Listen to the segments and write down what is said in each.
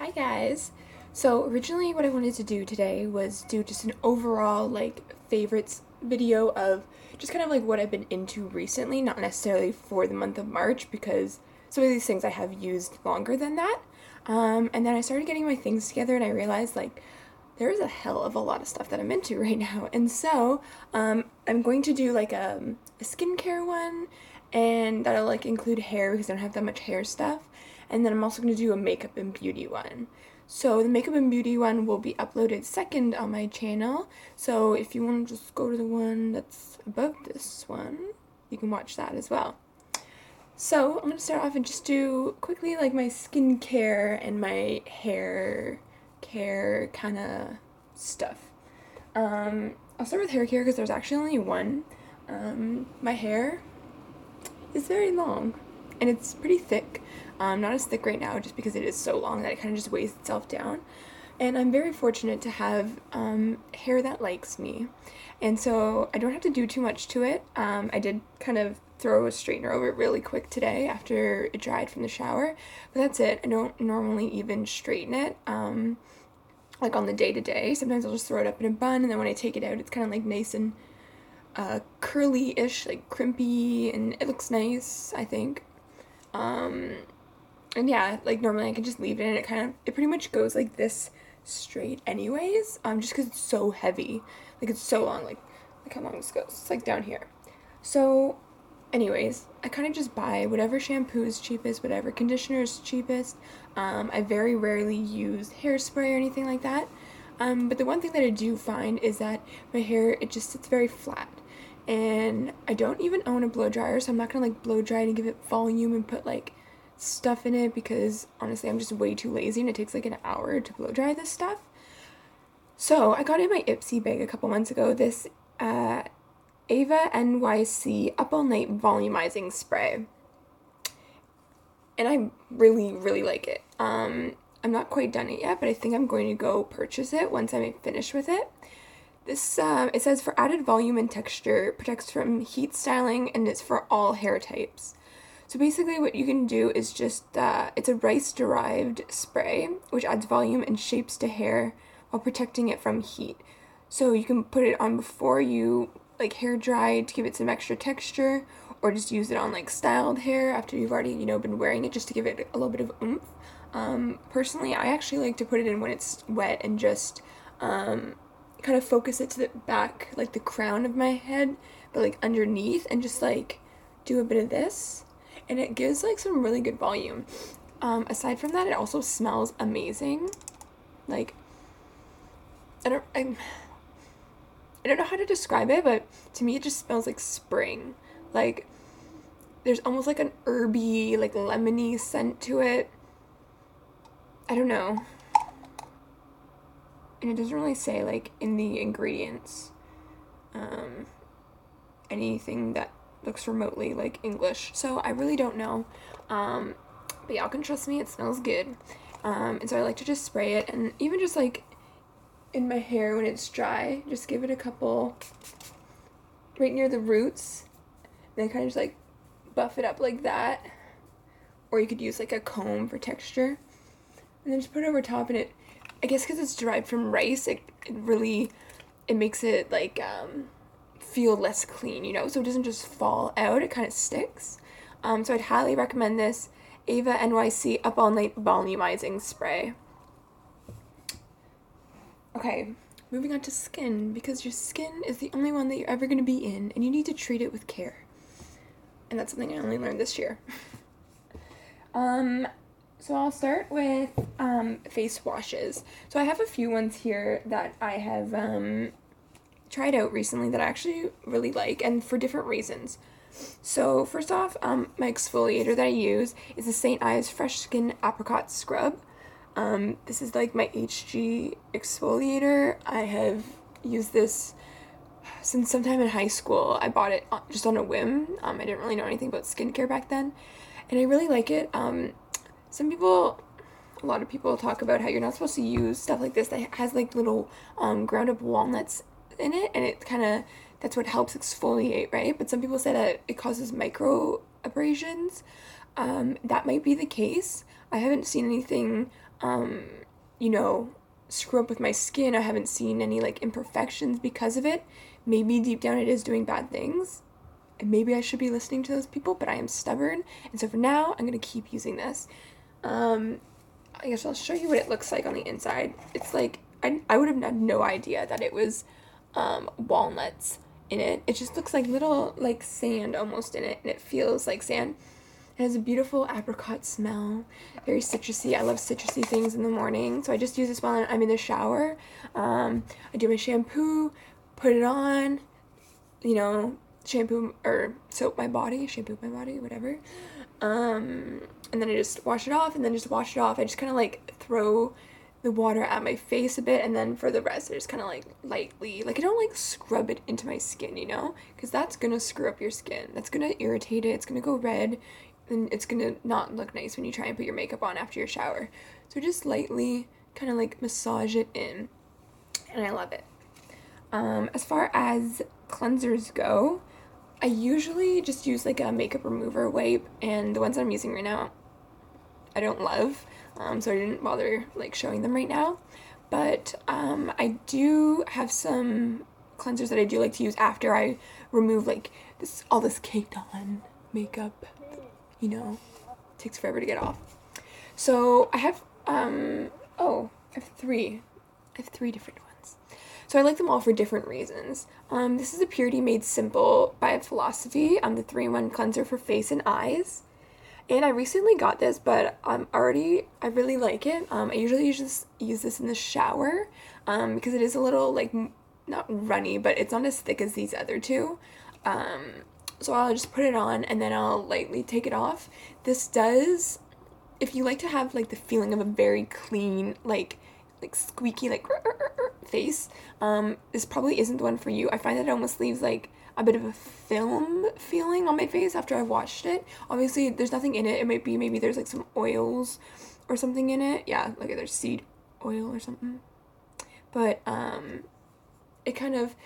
Hi guys! So originally what I wanted to do today was do just an overall favorites video of just kind of like what I've been into recently, not necessarily for the month of March because some of these things I have used longer than that. And then I started getting my things together and I realized there is a hell of a lot of stuff that I'm into right now. And so I'm going to do a skincare one and that'll include hair because I don't have that much hair stuff. And then I'm also going to do a makeup and beauty one. So the makeup and beauty one will be uploaded second on my channel. So if you want to just go to the one that's above this one, you can watch that as well. So I'm going to start off and just do quickly my skincare and my hair care kind of stuff. I'll start with hair care because there's actually only one. My hair is very long and it's pretty thick. Not as thick right now just because it is so long that it kind of just weighs itself down. And I'm very fortunate to have hair that likes me. And so I don't have to do too much to it. I did kind of throw a straightener over it really quick today after it dried from the shower. But that's it. I don't normally even straighten it on the day-to-day. Sometimes I'll just throw it up in a bun and then when I take it out it's kind of nice and curly-ish, crimpy, and it looks nice, I think. And yeah, normally I can just leave it and it pretty much goes like this straight anyways, just because it's so heavy. It's so long, like how long this goes. It's down here. So anyways, I kind of just buy whatever shampoo is cheapest, whatever conditioner is cheapest. I very rarely use hairspray or anything like that. But the one thing that I do find is that my hair, it just sits very flat. And I don't even own a blow dryer, so I'm not gonna blow dry it and give it volume and put stuff in it because honestly I'm just way too lazy and it takes an hour to blow dry this stuff. So I got in my Ipsy bag a couple months ago this Ava NYC Up All Night Volumizing Spray. And I really, really like it. I'm not quite done it yet, but I think I'm going to go purchase it once I'm finished with it. This, it says for added volume and texture, protects from heat styling, and it's for all hair types. So basically what you can do is just, it's a rice-derived spray, which adds volume and shapes to hair while protecting it from heat. So you can put it on before you, hair dry to give it some extra texture, or just use it on, styled hair after you've already, been wearing it just to give it a little bit of oomph. Personally, I actually like to put it in when it's wet and just, kind of focus it to the back, the crown of my head, but underneath, and just do a bit of this. And it gives some really good volume. Aside from that, it also smells amazing. I don't know how to describe it, but to me it just smells like spring. There's almost an herby, lemony scent to it. I don't know. And it doesn't really say in the ingredients anything that looks remotely English, so I really don't know, but y'all can trust me, it smells good. And so I like to just spray it, and even just in my hair when it's dry, just give it a couple right near the roots, then kind of just buff it up like that, or you could use a comb for texture, and then just put it over top, and it, I guess because it's derived from rice, it makes it feel less clean, so it doesn't just fall out, it kind of sticks. So I'd highly recommend this Ava NYC Up All Night Volumizing Spray. Okay, moving on to skin, because your skin is the only one that you're ever going to be in, and you need to treat it with care. And that's something I only learned this year. So I'll start with face washes. So I have a few ones here that I have tried out recently that I actually really like, and for different reasons. So first off, my exfoliator that I use is the St. Ives Fresh Skin Apricot Scrub. This is my HG exfoliator. I have used this since sometime in high school. I bought it just on a whim. I didn't really know anything about skincare back then, and I really like it. A lot of people talk about how you're not supposed to use stuff like this that has little ground up walnuts in it, and it kind of, that's what helps exfoliate, right? But some people say that it causes micro abrasions. That might be the case. I haven't seen anything you know, screw up with my skin. I haven't seen any like imperfections because of it. Maybe deep down it is doing bad things. And maybe I should be listening to those people, but I am stubborn. And so for now, I'm going to keep using this. I guess I'll show you what it looks like on the inside. It's like, I would have had no idea that it was walnuts in it. It just looks like little, like sand almost in it, and it feels like sand. It has a beautiful apricot smell, very citrusy. I love citrusy things in the morning, so I just use this while I'm in the shower. I do my shampoo, put it on, you know, shampoo or shampoo my body, whatever. And then I just wash it off, and then just wash it off. I just kind of like throw the water at my face a bit, and then for the rest I just kind of like lightly, like I don't like scrub it into my skin, you know, because that's gonna screw up your skin. That's gonna irritate it. It's gonna go red, and it's gonna not look nice when you try and put your makeup on after your shower. So just lightly kind of like massage it in, and I love it. As far as cleansers go, I usually just use like a makeup remover wipe, and the ones I'm using right now I don't love, so I didn't bother like showing them right now. But I do have some cleansers that I do like to use after I remove like all this caked on makeup, you know, it takes forever to get off. So I have I have three different ones. So I like them all for different reasons. This is a Purity Made Simple by Philosophy, the 3-in-1 cleanser for face and eyes. And I recently got this, but I really like it. I usually use this in the shower because it is a little like not runny, but it's not as thick as these other two. So I'll just put it on and then I'll lightly take it off. This does, if you like to have like the feeling of a very clean, like squeaky, like face, this probably isn't the one for you. I find that it almost leaves like a bit of a film feeling on my face after I've washed it. Obviously, there's nothing in it. It might be maybe there's like some oils or something in it. Yeah, like there's seed oil or something. But it kind of,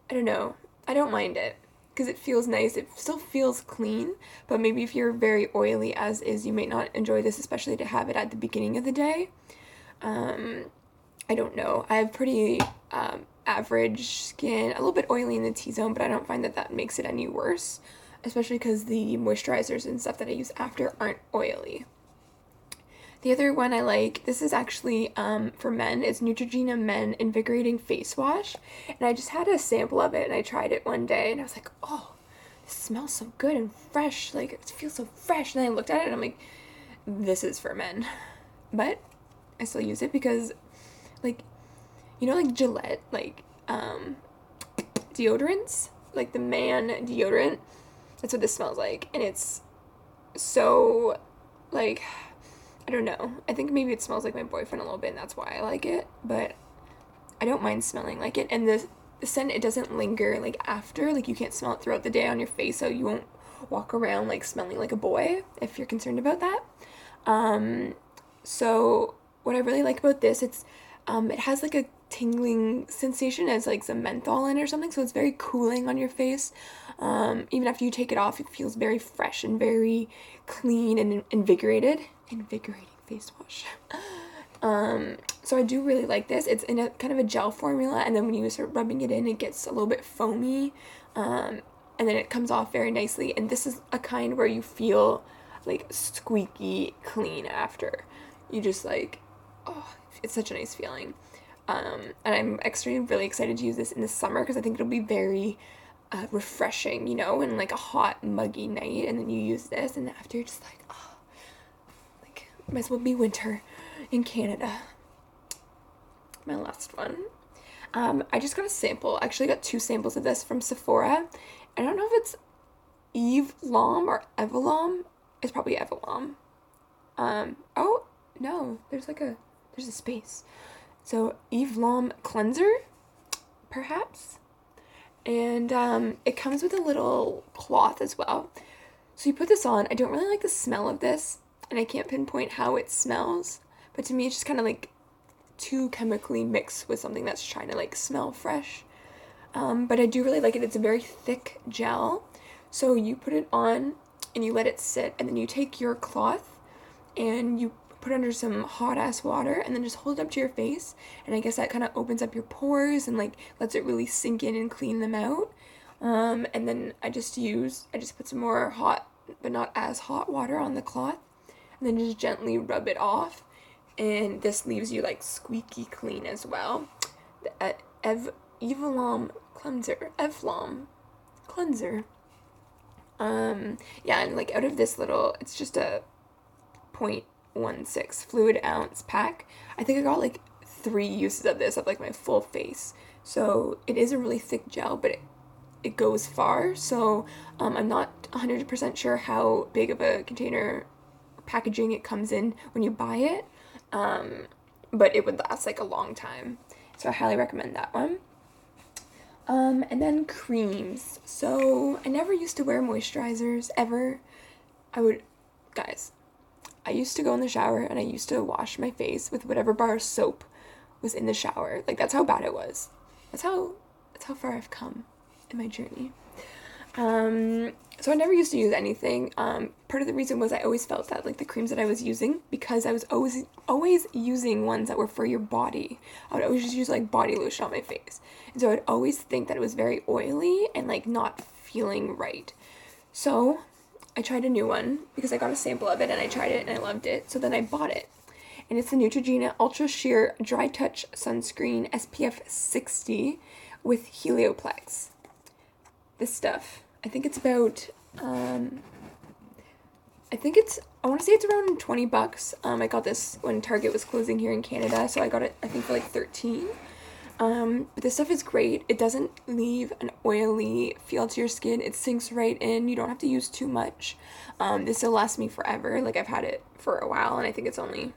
I don't know. I don't mind it because it feels nice. It still feels clean, but maybe if you're very oily as is, you might not enjoy this, especially to have it at the beginning of the day. I don't know. I have pretty average skin, a little bit oily in the T-zone, but I don't find that makes it any worse, especially because the moisturizers and stuff that I use after aren't oily. The other one I like, this is actually for men, it's Neutrogena Men Invigorating Face Wash, and I just had a sample of it, and I tried it one day, and I was like, oh, this smells so good and fresh, like, it feels so fresh, and then I looked at it, and I'm like, this is for men, but I still use it because, like, you know, like Gillette, like, deodorants, like the man deodorant, that's what this smells like, and it's so, like, I don't know, I think maybe it smells like my boyfriend a little bit, and that's why I like it, but I don't mind smelling like it, and the scent, it doesn't linger, like, after, like, you can't smell it throughout the day on your face, so you won't walk around, like, smelling like a boy, if you're concerned about that. So what I really like about this, it has like a tingling sensation as like some menthol in it or something, so it's very cooling on your face. Even after you take it off, it feels very fresh and very clean and invigorating face wash. So I do really like this. It's in a kind of a gel formula, and then when you start rubbing it in, it gets a little bit foamy, and then it comes off very nicely, and this is a kind where you feel like squeaky clean after. You just like, oh, it's such a nice feeling. And I'm really excited to use this in the summer because I think it'll be very refreshing, you know, in like a hot, muggy night, and then you use this, and after you're just like, oh, like, might as well be winter in Canada. My last one. I just got a sample. I actually got 2 samples of this from Sephora. I don't know if it's Eve Lom or Evalom. It's probably Evalom. Oh, no, there's a space. So, Eve Lom Cleanser, perhaps? And it comes with a little cloth as well. So you put this on. I don't really like the smell of this, and I can't pinpoint how it smells, but to me it's just kind of like too chemically mixed with something that's trying to like smell fresh. But I do really like it. It's a very thick gel. So you put it on and you let it sit, and then you take your cloth and you put under some hot ass water and then just hold it up to your face, and I guess that kind of opens up your pores and like lets it really sink in and clean them out. And then I just put some more hot but not as hot water on the cloth, and then just gently rub it off, and this leaves you like squeaky clean as well. The Evlom cleanser. Yeah, and like out of this little, it's just a 0.16 fluid ounce pack. I think I got like 3 uses of this of like my full face. So it is a really thick gel, but it goes far. So I'm not 100% sure how big of a container packaging it comes in when you buy it. But it would last like a long time. So I highly recommend that one. And then creams. So I never used to wear moisturizers ever. Guys, I used to go in the shower and I used to wash my face with whatever bar of soap was in the shower. Like, that's how bad it was. That's how far I've come in my journey. So I never used to use anything. Part of the reason was I always felt that like the creams that I was using, because I was always using ones that were for your body, I would always just use like body lotion on my face. And so I'd always think that it was very oily and like not feeling right. So I tried a new one because I got a sample of it and I tried it and I loved it. So then I bought it. And it's the Neutrogena Ultra Sheer Dry Touch Sunscreen SPF 60 with Helioplex. This stuff, I think it's about, I want to say it's around $20. I got this when Target was closing here in Canada, so I got it, I think, for like 13. But this stuff is great. It doesn't leave an oily feel to your skin. It sinks right in. You don't have to use too much. This will last me forever. Like, I've had it for a while, and I think it's only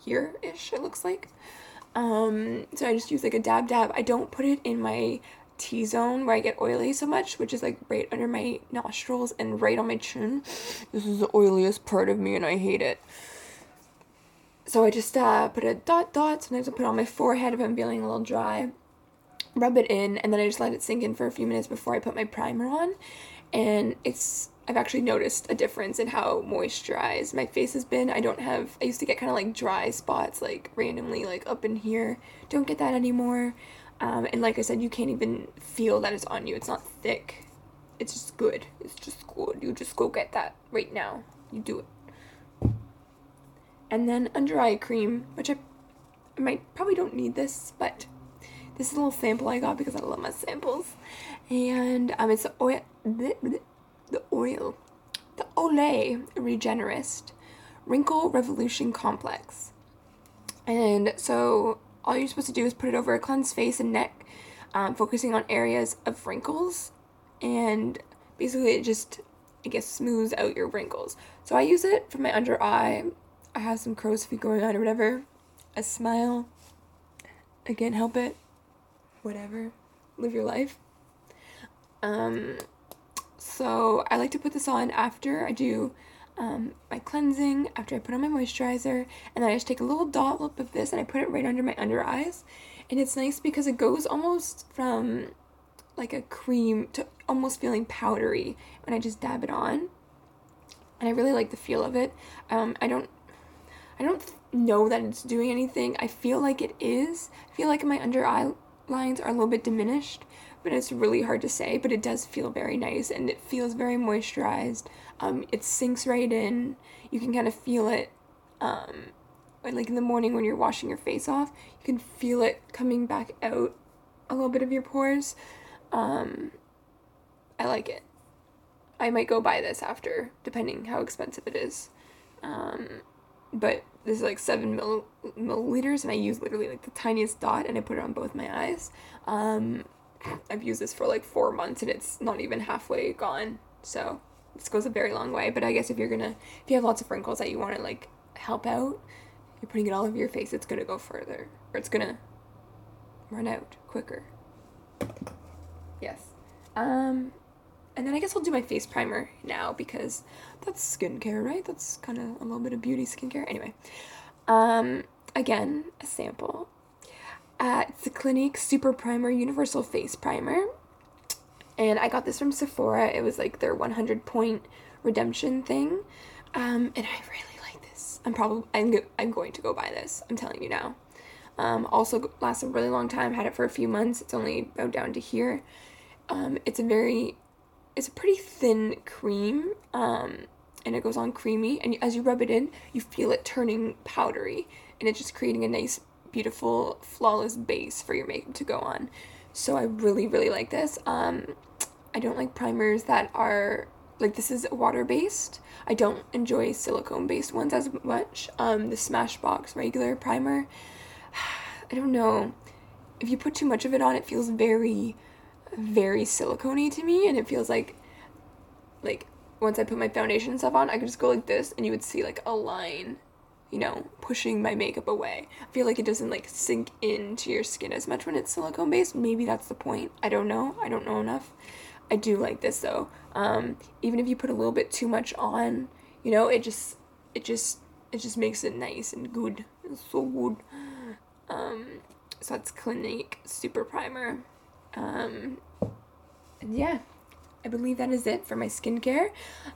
here-ish, it looks like. So I just use like a dab. I don't put it in my T-zone where I get oily so much, which is like right under my nostrils and right on my chin. This is the oiliest part of me and I hate it. So I just put a dot. Sometimes I put it on my forehead if I'm feeling a little dry. Rub it in, and then I just let it sink in for a few minutes before I put my primer on. And I've actually noticed a difference in how moisturized my face has been. I used to get kind of like dry spots like randomly like up in here. Don't get that anymore. And like I said, you can't even feel that it's on you. It's not thick. It's just good. It's just good. You just go get that right now. You do it. And then under eye cream, which I probably don't need this, but this is a little sample I got because I love my samples. And it's the Olay Regenerist Wrinkle Revolution Complex. And so all you're supposed to do is put it over a cleansed face and neck, focusing on areas of wrinkles, and basically it just, I guess, smooths out your wrinkles. So I use it for my under eye. I have some crow's feet going on or whatever. I smile. I can't help it. Whatever. Live your life. So I like to put this on after I do my cleansing, after I put on my moisturizer, and then I just take a little dollop of this and I put it right under my under eyes. And it's nice because it goes almost from like a cream to almost feeling powdery when I just dab it on. And I really like the feel of it. I don't know that it's doing anything. I feel like it is. I feel like my under eye lines are a little bit diminished, but it's really hard to say. But it does feel very nice, and it feels very moisturized. It sinks right in. You can kind of feel it, like in the morning when you're washing your face off. You can feel it coming back out a little bit of your pores. I like it. I might go buy this after, depending how expensive it is. But this is like 7 milliliters, and I use literally like the tiniest dot, and I put it on both my eyes. I've used this for like 4 months, and it's not even halfway gone. So this goes a very long way. But I guess if you have lots of wrinkles that you want to like help out, you're putting it all over your face, it's gonna go further, or it's gonna run out quicker. Yes. And then I guess I'll do my face primer now because that's skincare, right? That's kind of a little bit of beauty skincare. Anyway, again, a sample. It's the Clinique Super Primer Universal Face Primer. And I got this from Sephora. It was like their 100-point redemption thing. And I really like this. I'm going to go buy this. I'm telling you now. Also lasts a really long time. Had it for a few months. It's only about down to here. It's a pretty thin cream. And it goes on creamy. And as you rub it in, you feel it turning powdery, and it's just creating a nice, beautiful, flawless base for your makeup to go on. So I really, really like this. I don't like primers that are like, this is water-based. I don't enjoy silicone-based ones as much. The Smashbox regular primer, I don't know. If you put too much of it on, it feels very, very silicone-y to me, and it feels like once I put my foundation and stuff on, I could just go like this, and you would see like a line, you know, pushing my makeup away. I feel like it doesn't like sink into your skin as much when it's silicone based. Maybe that's the point. I don't know enough. I do like this though. Even if you put a little bit too much on, you know, it just makes it nice and good. It's so good. So that's Clinique Super Primer. And yeah, I believe that is it for my skincare.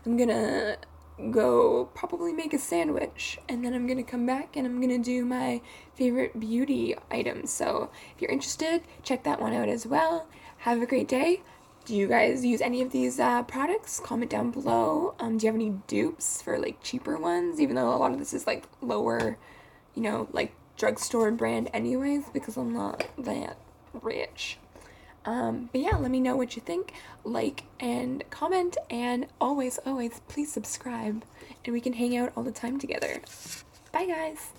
I'm gonna go probably make a sandwich, and then I'm gonna come back and I'm gonna do my favorite beauty items. So if you're interested, check that one out as well. Have a great day. Do you guys use any of these products? Comment down below. Do you have any dupes for like cheaper ones, even though a lot of this is like lower, you know, like drugstore brand anyways, because I'm not that rich. But yeah, let me know what you think. Like and comment, and always, please subscribe, and we can hang out all the time together. Bye, guys.